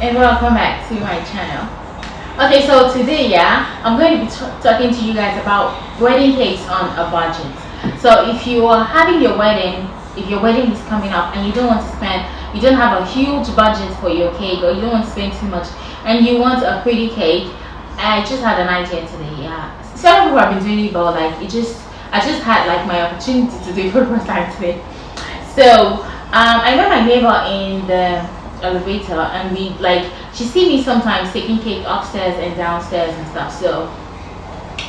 and welcome back to my channel. Okay, so today, I'm going to be talking to you guys about wedding cakes on a budget. So if you are having your wedding, if your wedding is coming up and you don't want to spend, you don't have a huge budget for your cake, or you don't want to spend too much and you want a pretty cake, I just had an idea today. Several people have been doing it, but like I just had like my opportunity to do it for the first time today. So I met my neighbor in the elevator, and she see me sometimes taking cake upstairs and downstairs and stuff, so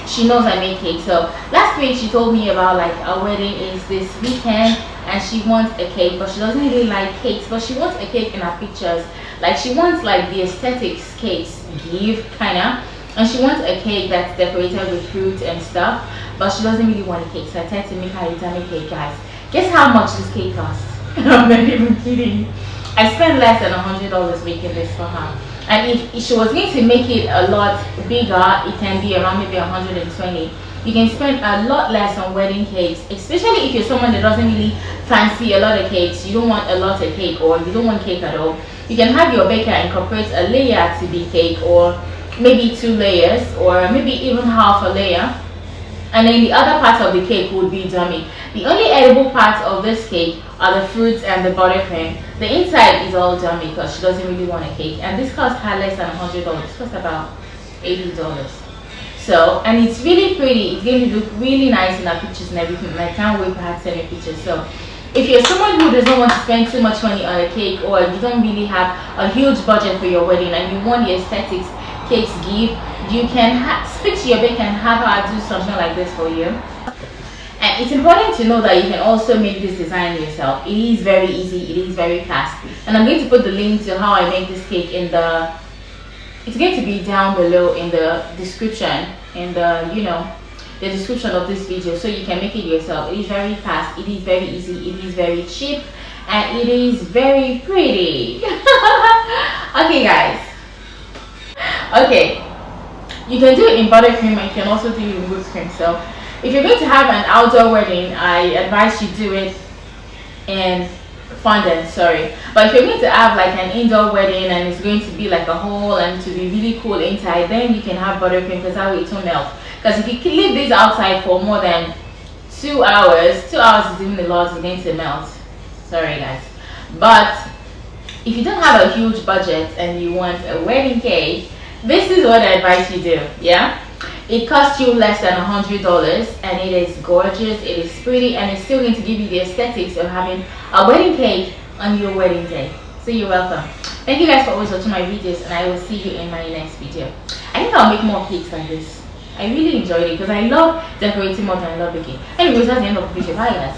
she knows I make cake. So last week she told me about like our wedding is this weekend and she wants a cake, but she doesn't really like cakes, but she wants a cake in her pictures. Like she wants like the aesthetics cakes give kinda, and she wants a cake that's decorated with fruit and stuff, but she doesn't really want a cake. So I tried to make her a dummy cake. Guys, guess how much this cake costs? I'm not even kidding. I spent less than $100 making this for her. And if she was going to make it a lot bigger, it can be around maybe 120. You can spend a lot less on wedding cakes, especially if you're someone that doesn't really fancy a lot of cakes. You don't want a lot of cake, or you don't want cake at all. You can have your baker incorporate a layer to be cake, or maybe 2 layers, or maybe even half a layer. And then the other part of the cake would be dummy. The only edible part of this cake are the fruits and the buttercream. The inside is all dummy because she doesn't really want a cake. And this cost her less than $100. It cost about $80. So, and it's really pretty. It's going to look really nice in her pictures and everything. And I can't wait for her to send me pictures. So, if you're someone who doesn't want to spend too much money on a cake, or you don't really have a huge budget for your wedding and you want the aesthetics cakes give, you can speak to your baker and have her do something like this for you. And it's important to know that you can also make this design yourself. It is very easy, it is very fast, and I'm going to put the link to how I make this cake in the, it's going to be down below in the description, in the the description of this video, so you can make it yourself. It is very fast, it is very easy, it is very cheap, and it is very pretty. Okay guys, okay, you can do it in buttercream and you can also do it in whipped cream. So if you're going to have an outdoor wedding, I advise you do it in fondant, but if you're going to have like an indoor wedding and it's going to be like a hall and to be really cool inside, then you can have buttercream, because that way it won't melt. Because if you leave this outside for more than 2 hours, 2 hours is even a lot, it's going to melt. Sorry guys. But if you don't have a huge budget and you want a wedding cake, this is what I advise you do. It costs you less than $100, and it is gorgeous, it is pretty, and it's still going to give you the aesthetics of having a wedding cake on your wedding day. So you're welcome. Thank you guys for always watching my videos, and I will see you in my next video. I think I'll make more cakes like this. I really enjoyed it because I love decorating more than I love baking. Anyways, that's the end of the video. Bye guys.